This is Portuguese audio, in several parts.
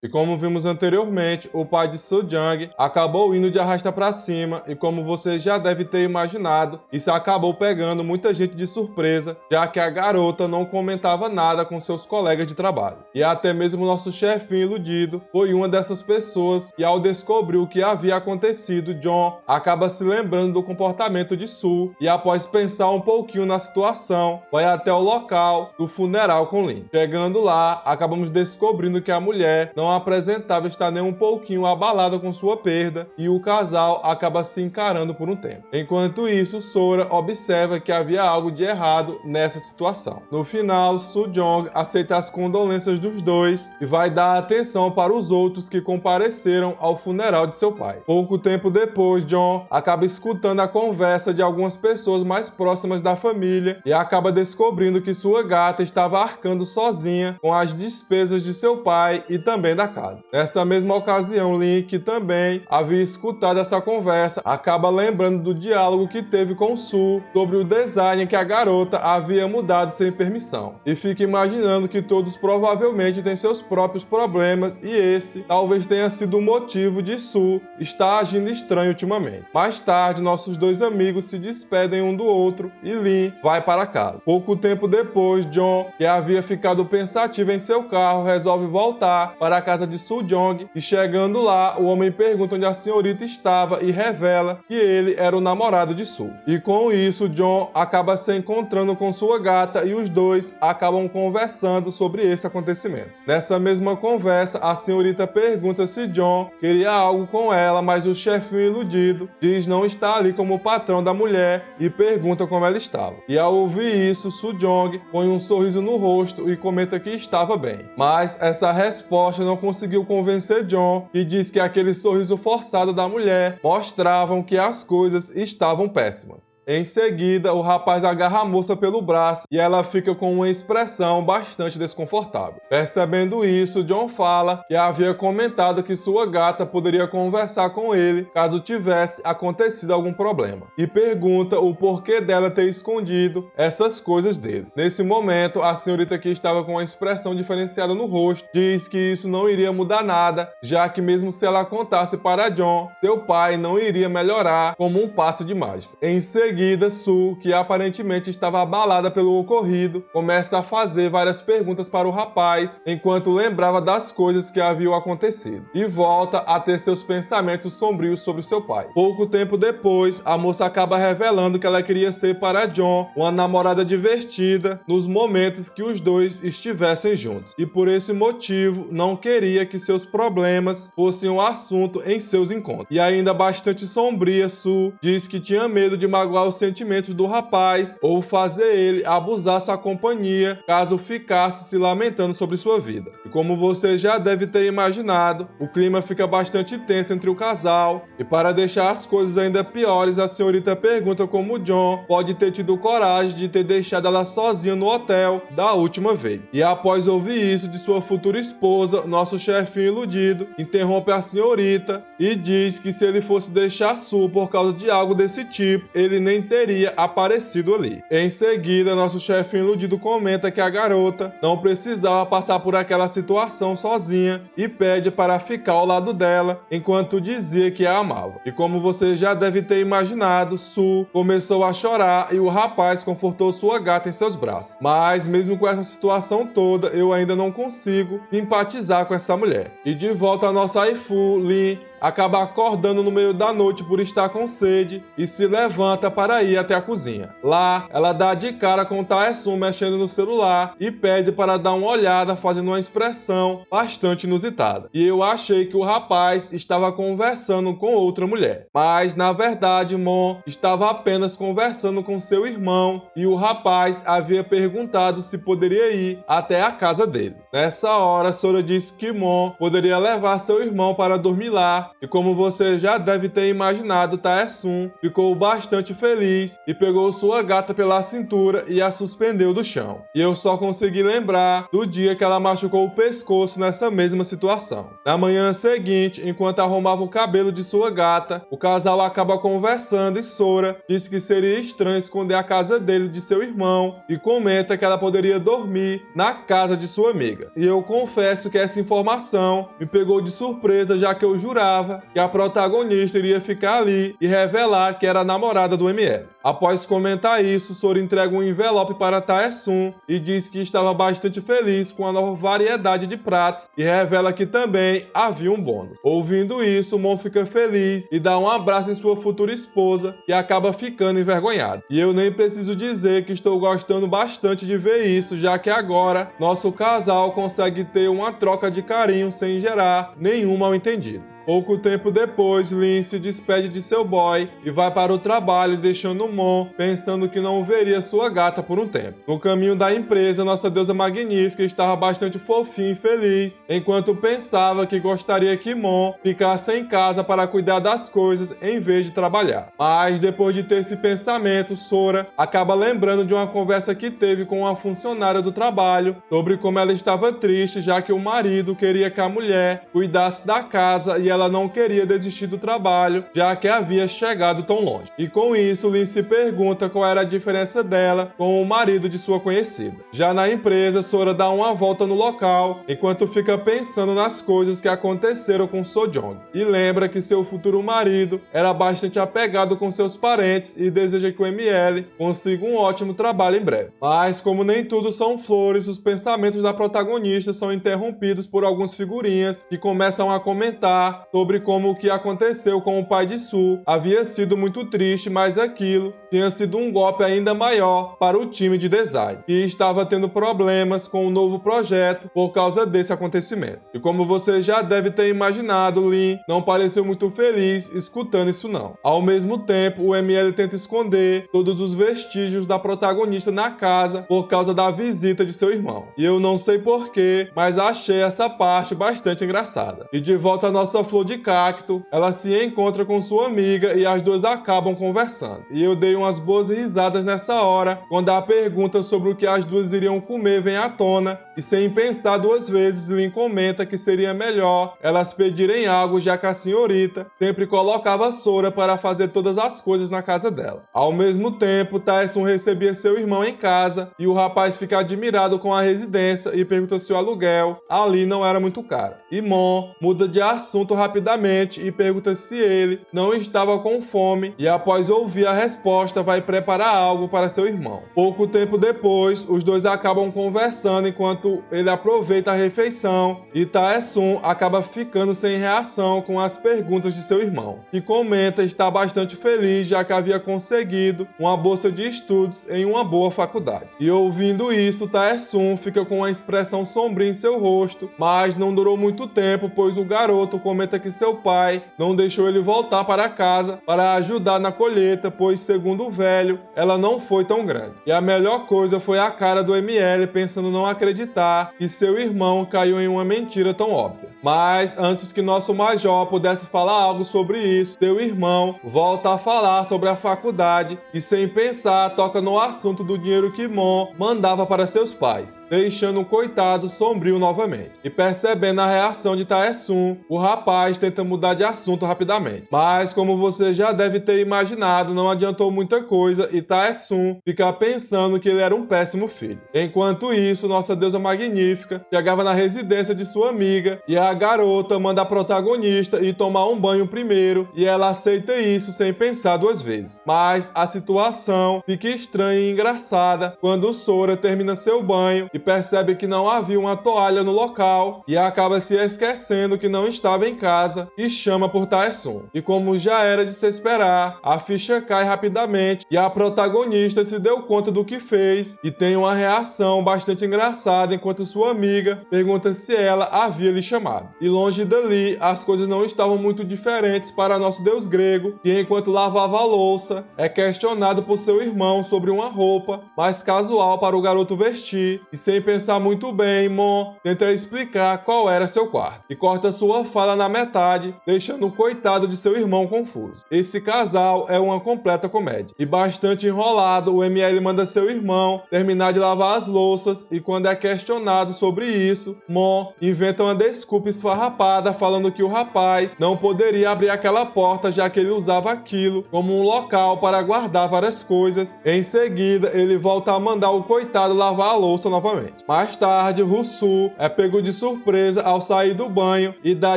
E como vimos anteriormente, o pai de Soo-jang acabou indo de arrasta pra cima e como você já deve ter imaginado, isso acabou pegando muita gente de surpresa, já que a garota não comentava nada com seus colegas de trabalho. E até mesmo nosso chefinho iludido foi uma dessas pessoas e ao descobrir o que havia acontecido, John acaba se lembrando do comportamento de Soo e após pensar um pouquinho na situação, vai até o local do funeral com Lin. Chegando lá, acabamos descobrindo que a mulher não apresentava estar nem um pouquinho abalada com sua perda e o casal acaba se encarando por um tempo. Enquanto isso, Sora observa que havia algo de errado nessa situação. No final, Soo-jong aceita as condolências dos dois e vai dar atenção para os outros que compareceram ao funeral de seu pai. Pouco tempo depois, John acaba escutando a conversa de algumas pessoas mais próximas da família e acaba descobrindo que sua gata estava arcando sozinha com as despesas de seu pai e também da casa. Nessa mesma ocasião, Lin, que também havia escutado essa conversa, acaba lembrando do diálogo que teve com Soo sobre o design que a garota havia mudado sem permissão. E fica imaginando que todos provavelmente têm seus próprios problemas e esse talvez tenha sido o motivo de Soo estar agindo estranho ultimamente. Mais tarde, nossos dois amigos se despedem um do outro e Lin vai para casa. Pouco tempo depois, John, que havia ficado pensativo em seu carro, resolve voltar para a casa de Soo-jong e chegando lá, o homem pergunta onde a senhorita estava e revela que ele era o namorado de Soo. E com isso, John acaba se encontrando com sua gata e os dois acabam conversando sobre esse acontecimento. Nessa mesma conversa, a senhorita pergunta se John queria algo com ela, mas o chefinho iludido diz não estar ali como o patrão da mulher e pergunta como ela estava. E ao ouvir isso, Soo-jong põe um sorriso no rosto e comenta que estava bem. Mas essa resposta não conseguiu convencer John, que diz que aquele sorriso forçado da mulher mostravam que as coisas estavam péssimas. Em seguida, o rapaz agarra a moça pelo braço e ela fica com uma expressão bastante desconfortável. Percebendo isso, John fala que havia comentado que sua gata poderia conversar com ele caso tivesse acontecido algum problema. E pergunta o porquê dela ter escondido essas coisas dele. Nesse momento, a senhorita que estava com uma expressão diferenciada no rosto diz que isso não iria mudar nada, já que mesmo se ela contasse para John, seu pai não iria melhorar como um passe de mágica. Em seguida, Soo, que aparentemente estava abalada pelo ocorrido, começa a fazer várias perguntas para o rapaz, enquanto lembrava das coisas que haviam acontecido, e volta a ter seus pensamentos sombrios sobre seu pai. Pouco tempo depois, a moça acaba revelando que ela queria ser para John uma namorada divertida nos momentos que os dois estivessem juntos, e por esse motivo não queria que seus problemas fossem um assunto em seus encontros. E ainda bastante sombria, Soo diz que tinha medo de magoar os sentimentos do rapaz ou fazer ele abusar sua companhia caso ficasse se lamentando sobre sua vida. E como você já deve ter imaginado, o clima fica bastante tenso entre o casal e para deixar as coisas ainda piores, a senhorita pergunta como John pode ter tido coragem de ter deixado ela sozinha no hotel da última vez. E após ouvir isso de sua futura esposa, nosso chefinho iludido interrompe a senhorita e diz que se ele fosse deixar Soo por causa de algo desse tipo, ele nem teria aparecido ali. Em seguida, nosso chefinho iludido comenta que a garota não precisava passar por aquela situação sozinha e pede para ficar ao lado dela enquanto dizia que a amava. E como você já deve ter imaginado, Soo começou a chorar e o rapaz confortou sua gata em seus braços. Mas mesmo com essa situação toda, eu ainda não consigo simpatizar com essa mulher. E de volta a nossa waifu, Lin acaba acordando no meio da noite por estar com sede e se levanta para ir até a cozinha. Lá, ela dá de cara com Tae-sun mexendo no celular e pede para dar uma olhada, fazendo uma expressão bastante inusitada. E eu achei que o rapaz estava conversando com outra mulher. Mas, na verdade, Mon estava apenas conversando com seu irmão e o rapaz havia perguntado se poderia ir até a casa dele. Nessa hora, Sora disse que Mon poderia levar seu irmão para dormir lá lá, e como você já deve ter imaginado, Taesun ficou bastante feliz e pegou sua gata pela cintura e a suspendeu do chão. E eu só consegui lembrar do dia que ela machucou o pescoço nessa mesma situação. Na manhã seguinte, enquanto arrumava o cabelo de sua gata, o casal acaba conversando e Sora diz que seria estranho esconder a casa dele de seu irmão e comenta que ela poderia dormir na casa de sua amiga. E eu confesso que essa informação me pegou de surpresa, já que eu jurava que a protagonista iria ficar ali e revelar que era a namorada do ML. Após comentar isso, Sora entrega um envelope para Taesun e diz que estava bastante feliz com a nova variedade de pratos e revela que também havia um bônus. Ouvindo isso, Mon fica feliz e dá um abraço em sua futura esposa, que acaba ficando envergonhada. E eu nem preciso dizer que estou gostando bastante de ver isso, já que agora nosso casal consegue ter uma troca de carinho sem gerar nenhum mal-entendido. Pouco tempo depois, Lin se despede de seu boy e vai para o trabalho, deixando Mon pensando que não veria sua gata por um tempo. No caminho da empresa, nossa deusa magnífica estava bastante fofinha e feliz, enquanto pensava que gostaria que Mon ficasse em casa para cuidar das coisas em vez de trabalhar. Mas depois de ter esse pensamento, Sora acaba lembrando de uma conversa que teve com uma funcionária do trabalho sobre como ela estava triste, já que o marido queria que a mulher cuidasse da casa e ela não queria desistir do trabalho, já que havia chegado tão longe. E com isso, Lin se pergunta qual era a diferença dela com o marido de sua conhecida. Já na empresa, Sora dá uma volta no local, enquanto fica pensando nas coisas que aconteceram com Sojong. E lembra que seu futuro marido era bastante apegado com seus parentes e deseja que o ML consiga um ótimo trabalho em breve. Mas, como nem tudo são flores, os pensamentos da protagonista são interrompidos por algumas figurinhas que começam a comentar sobre como o que aconteceu com o pai de Su havia sido muito triste, mas aquilo tinha sido um golpe ainda maior para o time de design, que estava tendo problemas com o novo projeto por causa desse acontecimento. E como você já deve ter imaginado, Lin não pareceu muito feliz escutando isso não. Ao mesmo tempo, o ML tenta esconder todos os vestígios da protagonista na casa por causa da visita de seu irmão. E eu não sei porquê, mas achei essa parte bastante engraçada. E de volta à nossa flor de cacto, ela se encontra com sua amiga e as duas acabam conversando. E eu dei umas boas risadas nessa hora, quando a pergunta sobre o que as duas iriam comer vem à tona, e sem pensar duas vezes, Lin comenta que seria melhor elas pedirem algo, já que a senhorita sempre colocava Sora para fazer todas as coisas na casa dela. Ao mesmo tempo, Taesun recebia seu irmão em casa, e o rapaz fica admirado com a residência e pergunta se o aluguel ali não era muito caro. E Mon muda de assunto rapidamente e pergunta se ele não estava com fome, e após ouvir a resposta, vai preparar algo para seu irmão. Pouco tempo depois, os dois acabam conversando enquanto ele aproveita a refeição, e Taesun acaba ficando sem reação com as perguntas de seu irmão, que comenta estar bastante feliz, já que havia conseguido uma bolsa de estudos em uma boa faculdade. E ouvindo isso, Taesun fica com uma expressão sombria em seu rosto, mas não durou muito tempo, pois o garoto comenta que seu pai não deixou ele voltar para casa para ajudar na colheita, pois, segundo o velho, ela não foi tão grande. E a melhor coisa foi a cara do ML pensando não acreditar que seu irmão caiu em uma mentira tão óbvia. Mas antes que nosso major pudesse falar algo sobre isso, seu irmão volta a falar sobre a faculdade e, sem pensar, toca no assunto do dinheiro que Mon mandava para seus pais, deixando o coitado sombrio novamente. E percebendo a reação de Taesun, o rapaz tenta mudar de assunto rapidamente. Mas, como você já deve ter imaginado, não adiantou muita coisa e Taesun fica pensando que ele era um péssimo filho. Enquanto isso, nossa deusa magnífica chegava na residência de sua amiga e a garota manda a protagonista ir tomar um banho primeiro, e ela aceita isso sem pensar duas vezes. Mas a situação fica estranha e engraçada quando Sora termina seu banho e percebe que não havia uma toalha no local e acaba se esquecendo que não estava em casa e chama por Taesun. E como já era de se esperar, a ficha cai rapidamente e a protagonista se deu conta do que fez e tem uma reação bastante engraçada enquanto sua amiga pergunta se ela havia lhe chamado. E longe dali, as coisas não estavam muito diferentes para nosso deus grego, que enquanto lavava a louça, é questionado por seu irmão sobre uma roupa mais casual para o garoto vestir, e sem pensar muito bem, Mon tenta explicar qual era seu quarto, e corta sua fala na metade, deixando o coitado de seu irmão confuso. Esse casal é uma completa comédia. E bastante enrolado, o ML manda seu irmão terminar de lavar as louças e quando é questionado sobre isso, Mon inventa uma desculpa esfarrapada falando que o rapaz não poderia abrir aquela porta já que ele usava aquilo como um local para guardar várias coisas. Em seguida, ele volta a mandar o coitado lavar a louça novamente. Mais tarde, Rusu é pego de surpresa ao sair do banho e dá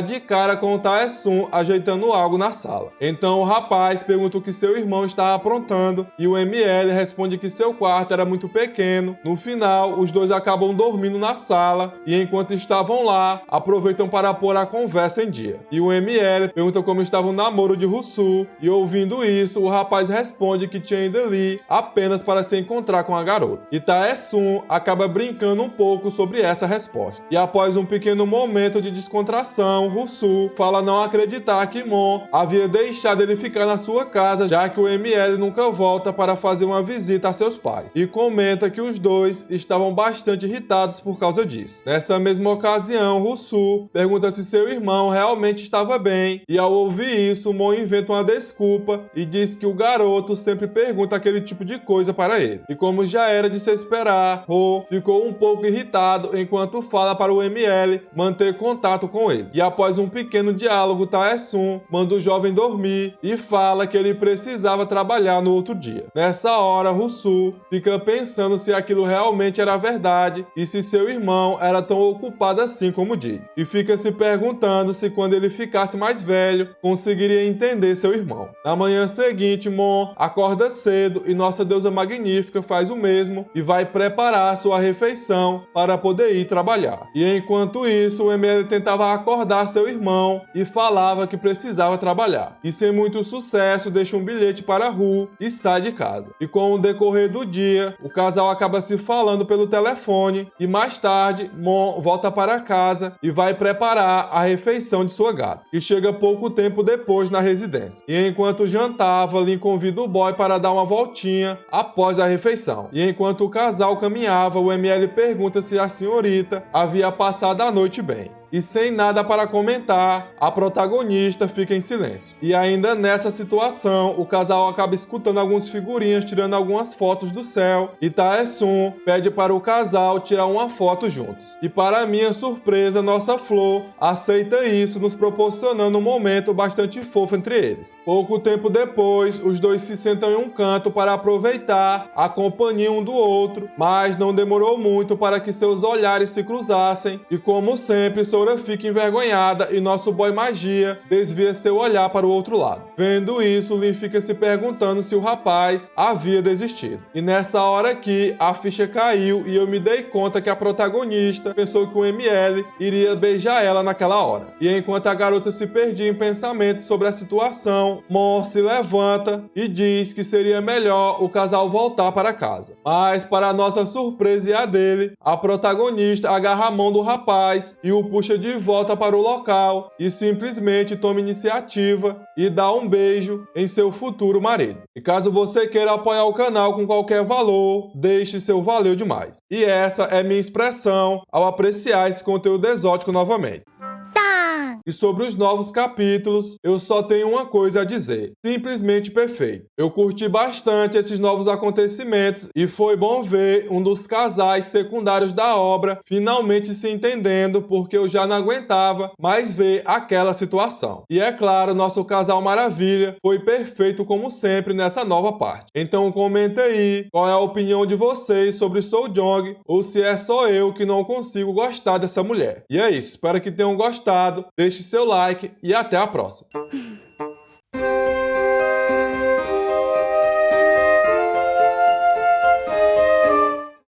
de cara com o Tae-sun ajeitando algo na sala. Então o rapaz pergunta o que seu irmão estava aprontando e o ML responde que seu quarto era muito pequeno. No final, os dois acabam dormindo na sala e enquanto estavam lá, aproveitam para pôr a conversa em dia. E o ML pergunta como estava o namoro de Rusu e ouvindo isso, o rapaz responde que tinha ido ali apenas para se encontrar com a garota. E Tae-sun acaba brincando um pouco sobre essa resposta. E após um pequeno momento de descontração, Rusu fala não acreditar que Mon havia deixado ele ficar na sua casa, já que o ML nunca volta para fazer uma visita a seus pais. E comenta que os dois estavam bastante irritados por causa disso. Nessa mesma ocasião, Rusu pergunta se seu irmão realmente estava bem, e ao ouvir isso, Mon inventa uma desculpa e diz que o garoto sempre pergunta aquele tipo de coisa para ele. E como já era de se esperar, Ho ficou um pouco irritado enquanto fala para o ML manter contato com ele. E após um pequeno diálogo, Tae-sun manda o jovem dormir e fala que ele precisava trabalhar no outro dia. Nessa hora, Rusu fica pensando se aquilo realmente era verdade e se seu irmão era tão ocupado assim como diz. E fica se perguntando se quando ele ficasse mais velho, conseguiria entender seu irmão. Na manhã seguinte, Mon acorda cedo e nossa deusa magnífica faz o mesmo e vai preparar sua refeição para poder ir trabalhar. E enquanto isso, o ML tentava acordar seu irmão e falava que precisava trabalhar. E sem muito sucesso, deixa um bilhete para Ru e sai de casa. E com o decorrer do dia, o casal acaba se falando pelo telefone e mais tarde, Mon volta para casa e vai preparar a refeição de sua gata, que chega pouco tempo depois na residência. E enquanto jantava, Lin convida o boy para dar uma voltinha após a refeição. E enquanto o casal caminhava, o ML pergunta se a senhorita havia passado a noite bem. E sem nada para comentar, a protagonista fica em silêncio. E ainda nessa situação, o casal acaba escutando alguns figurinhas tirando algumas fotos do céu e Tae-sun pede para o casal tirar uma foto juntos. E para minha surpresa, nossa Flor aceita isso, nos proporcionando um momento bastante fofo entre eles. Pouco tempo depois, os dois se sentam em um canto para aproveitar a companhia um do outro, mas não demorou muito para que seus olhares se cruzassem e como sempre, Sora fica envergonhada e nosso boy Magia desvia seu olhar para o outro lado. Vendo isso, Lin fica se perguntando se o rapaz havia desistido. E nessa hora aqui, a ficha caiu e eu me dei conta que a protagonista pensou que o ML iria beijar ela naquela hora. E enquanto a garota se perdia em pensamentos sobre a situação, Mon se levanta e diz que seria melhor o casal voltar para casa. Mas, para nossa surpresa e a dele, a protagonista agarra a mão do rapaz e o puxa de volta para o local e simplesmente toma iniciativa e dá um beijo em seu futuro marido. E caso você queira apoiar o canal com qualquer valor, deixe seu valeu demais. E essa é minha expressão ao apreciar esse conteúdo exótico novamente. E sobre os novos capítulos, eu só tenho uma coisa a dizer: simplesmente perfeito. Eu curti bastante esses novos acontecimentos e foi bom ver um dos casais secundários da obra finalmente se entendendo, porque eu já não aguentava mais ver aquela situação. E é claro, nosso casal maravilha foi perfeito como sempre nessa nova parte. Então comenta aí qual é a opinião de vocês sobre Sojong, ou se é só eu que não consigo gostar dessa mulher. E é isso, espero que tenham gostado. Deixe seu like e até a próxima.